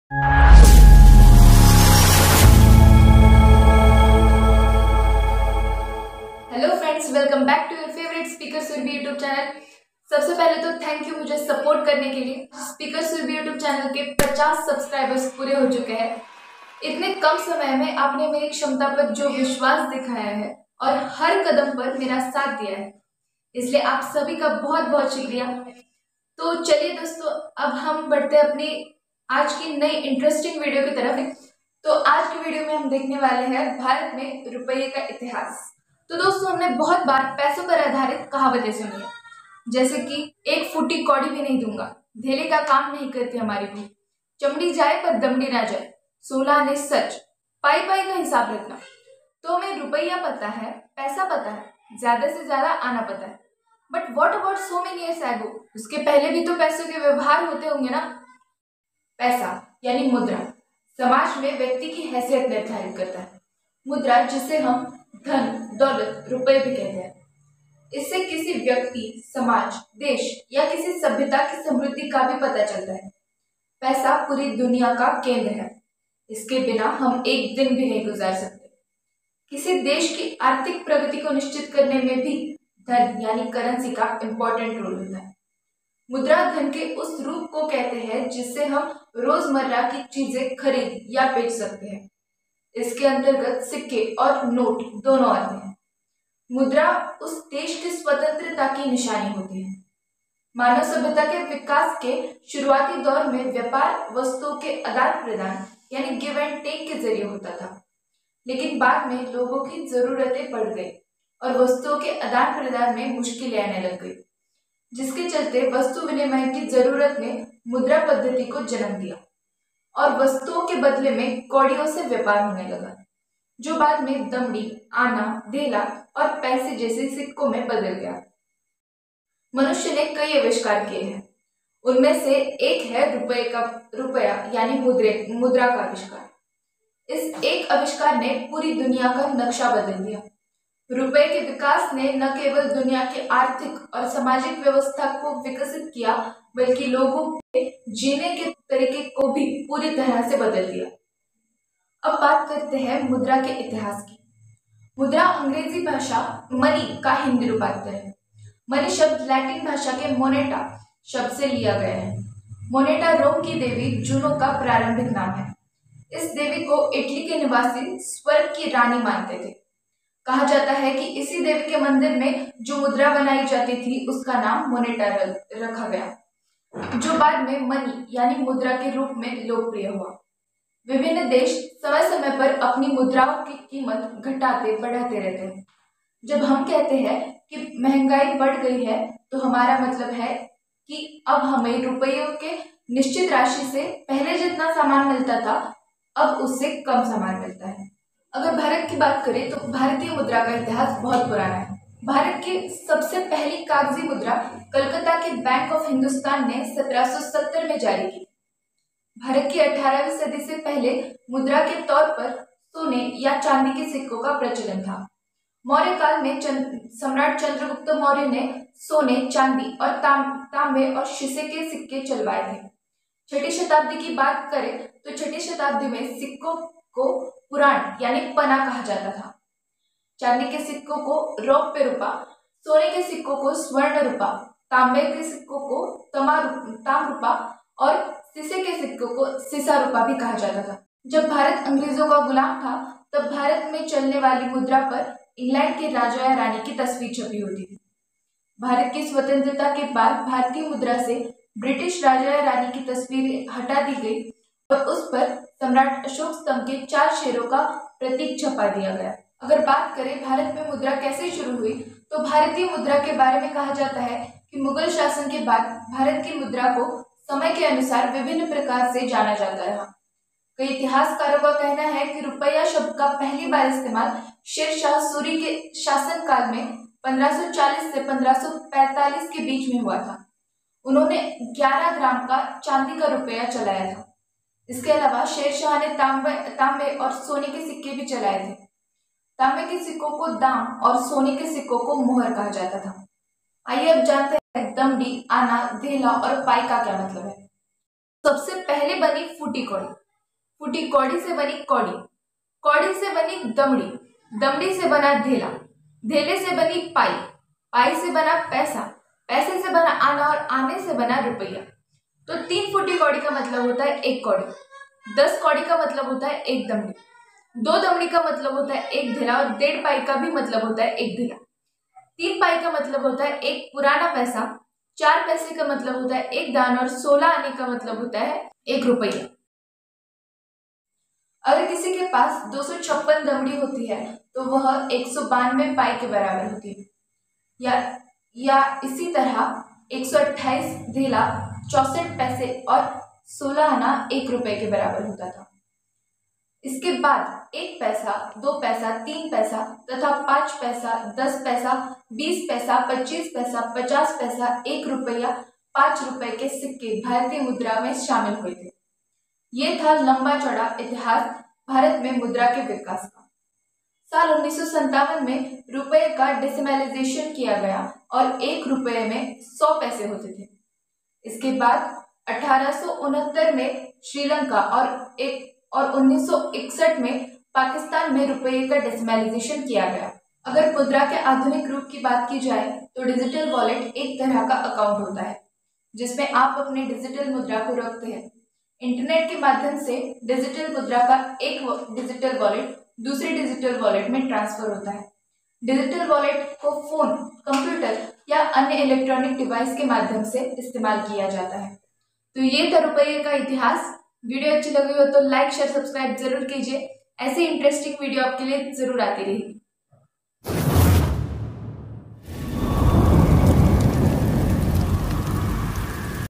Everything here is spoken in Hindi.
Hello friends, welcome back to your favourite speaker Surabhi YouTube channel. सबसे पहले तो थैंक यू मुझे सपोर्ट करने के लिए। स्पीकर सुरभि यूट्यूब चैनल के 50 सब्सक्राइबर्स पूरे हो चुके हैं। इतने कम समय में आपने मेरी क्षमता पर जो विश्वास दिखाया है और हर कदम पर मेरा साथ दिया है, इसलिए आप सभी का बहुत बहुत शुक्रिया। तो चलिए दोस्तों, अब हम बढ़ते हैं अपनी आज की नई इंटरेस्टिंग वीडियो की तरफ। तो आज की वीडियो में हम देखने वाले हैं भारत में रुपये का इतिहास। तो दोस्तों, हमने बहुत बार पैसों पर आधारित कहावतें सुनी है, जैसे कि एक फूटी कौड़ी भी नहीं दूंगा, धेले का काम नहीं करती हमारी भूख, चमड़ी जाए पर दमड़ी ना जाए, 16 ने सच, पाई पाई का हिसाब रखना। तो हमें रुपया पता है, पैसा पता है, ज्यादा से ज्यादा आना पता है, but what about so many years ago? उसके पहले भी तो पैसों के व्यवहार होते होंगे ना। पैसा यानी मुद्रा समाज में व्यक्ति की हैसियत निर्धारित करता है। मुद्रा, जिसे हम धन, दौलत, रुपए भी कहते हैं, इससे किसी व्यक्ति, समाज, देश या किसी सभ्यता की समृद्धि का भी पता चलता है। पैसा पूरी दुनिया का केंद्र है, इसके बिना हम एक दिन भी नहीं गुजार सकते। किसी देश की आर्थिक प्रगति को निश्चित करने में भी धन यानी करेंसी का इम्पोर्टेंट रोल होता है। मुद्रा धन के उस रूप को कहते हैं जिससे हम रोजमर्रा की चीजें खरीद या बेच सकते हैं। इसके अंतर्गत सिक्के और नोट दोनों आते हैं। मुद्रा उस देश की स्वतंत्रता की निशानी होती है। मानव सभ्यता के विकास के शुरुआती दौर में व्यापार वस्तुओं के आदान प्रदान यानी गिव एंड टेक के जरिए होता था, लेकिन बाद में लोगों की जरूरतें बढ़ गई और वस्तुओं के आदान प्रदान में मुश्किलें आने लग गई, जिसके चलते वस्तु विनिमय की जरूरत ने मुद्रा पद्धति को जन्म दिया और वस्तुओं के बदले में कौड़ियों से व्यापार होने लगा, जो बाद में दमड़ी, आना, धेला और पैसे जैसे सिक्कों में बदल गया। मनुष्य ने कई आविष्कार किए हैं, उनमें से एक है रुपया यानी मुद्रा का आविष्कार। इस एक आविष्कार ने पूरी दुनिया का नक्शा बदल दिया। रुपए के विकास ने न केवल दुनिया की आर्थिक और सामाजिक व्यवस्था को विकसित किया, बल्कि लोगों के जीने के तरीके को भी पूरी तरह से बदल दिया। अब बात करते हैं मुद्रा के इतिहास की। मुद्रा अंग्रेजी भाषा मनी का हिंदी रूपांतर है। मनी शब्द लैटिन भाषा के मोनेटा शब्द से लिया गया है। मोनेटा रोम की देवी जूनो का प्रारंभिक नाम है। इस देवी को इटली के निवासी स्वर्ग की रानी मानते थे। कहा जाता है कि इसी देवी के मंदिर में जो मुद्रा बनाई जाती थी, उसका नाम मोनेटा रखा गया, जो बाद में मनी यानी मुद्रा के रूप में लोकप्रिय हुआ। विभिन्न देश समय समय पर अपनी मुद्राओं की कीमत घटाते बढ़ाते रहते हैं। जब हम कहते हैं कि महंगाई बढ़ गई है, तो हमारा मतलब है कि अब हमें रुपयों के निश्चित राशि से पहले जितना सामान मिलता था, अब उससे कम सामान मिलता है। अगर भारत की बात करें तो भारतीय मुद्रा का इतिहास बहुत पुराना है। भारत की सबसे पहली कागजी मुद्रा कलकत्ता के बैंक ऑफ हिंदुस्तान ने 1770 में जारी की। भारत की 18वीं सदी से पहले मुद्रा के तौर पर सोने या चांदी के सिक्कों का प्रचलन था। मौर्य काल में सम्राट चंद्रगुप्त मौर्य ने सोने, चांदी और तांबे और शीशे के सिक्के चलवाए थे। छठी शताब्दी की बात करें तो छठी शताब्दी में सिक्कों को पुराण यानी पना कहा जाता था। चांदी के सिक्कों को रौप्य रूपा, सोने के सिक्कों को स्वर्ण रूपा, तांबे के सिक्कों को ताम रूपा और शीशे के सिक्कों को सीसा रूपा भी कहा जाता था। जब भारत अंग्रेजों का गुलाम था, तब भारत में चलने वाली मुद्रा पर इंग्लैंड के राजा या रानी की तस्वीर छपी होती थी। भारत की स्वतंत्रता के बाद भारतीय मुद्रा से ब्रिटिश राजा या रानी की तस्वीर हटा दी गई और उस पर सम्राट अशोक स्तंभ के 4 शेरों का प्रतीक छपा दिया गया। अगर बात करें भारत में मुद्रा कैसे शुरू हुई, तो भारतीय मुद्रा के बारे में कहा जाता है कि मुगल शासन के बाद भारत की मुद्रा को समय के अनुसार विभिन्न प्रकार से जाना जाता रहा। कई इतिहासकारों का कहना है कि रुपया शब्द का पहली बार इस्तेमाल शेरशाह सूरी के शासन काल में 1540 से 1545 के बीच में हुआ था। उन्होंने 11 ग्राम का चांदी का रुपया चलाया था। इसके अलावा शेरशाह ने तांबे और सोने के सिक्के भी चलाए थे। तांबे के सिक्कों को दाम और सोने के सिक्कों को मोहर कहा जाता था। आइए अब जानते हैं दमड़ी, आना, धेला और पाई का क्या मतलब है। सबसे पहले बनी फूटी कौड़ी, फूटी कौड़ी से बनी कौड़ी, कौड़ी से बनी दमड़ी, दमड़ी से बना धेला, धेले से बनी पाई, पाई से बना पैसा, पैसे से बना आना और आने से बना रुपया। तो 3 फूटी कौड़ी का मतलब होता है 1 कौड़ी, 10 कौड़ी का मतलब होता है 1 दमड़ी, 2 दमड़ी का मतलब होता है 1 धेला और 1.5 पाई का भी मतलब होता है 1 धेला, 3 पाई का मतलब होता है 1 पुराना पैसा, 4 पैसे का मतलब होता है 1 दाना और 16 आने का मतलब होता है 1 रुपया। अगर किसी के पास 256 दमड़ी होती है तो वह 192 पाई के बराबर होती है, या इसी तरह 128 धेला, 64 पैसे और 16 आना 1 रुपए के बराबर होता था। इसके बाद 1 पैसा, 2 पैसा, 3 पैसा तथा 5 पैसा, 10 पैसा, 20 पैसा, 25 पैसा, 50 पैसा, 1 रुपया, 5 रुपए के सिक्के भारतीय मुद्रा में शामिल हुए थे। ये था लंबा चौड़ा इतिहास भारत में मुद्रा के विकास का। साल 1957 में रुपए का डेसिमलाइजेशन किया गया और 1 रुपए में 100 पैसे होते थे। इसके बाद 1869 में श्रीलंका और 1961 में पाकिस्तान में रुपये का डेसिमलाइजेशन किया गया। अगर मुद्रा के आधुनिक रूप की बात की जाए तो डिजिटल वॉलेट एक तरह का अकाउंट होता है जिसमें आप अपने डिजिटल मुद्रा को रखते हैं। इंटरनेट के माध्यम से डिजिटल मुद्रा का एक डिजिटल वॉलेट दूसरे डिजिटल वॉलेट में ट्रांसफर होता है। डिजिटल वॉलेट को फोन, कंप्यूटर या अन्य इलेक्ट्रॉनिक डिवाइस के माध्यम से इस्तेमाल किया जाता है। तो ये था रुपये का इतिहास। वीडियो अच्छी लगी हो तो लाइक, शेयर, सब्सक्राइब जरूर कीजिए। ऐसे इंटरेस्टिंग वीडियो आपके लिए जरूर आती रहेगी।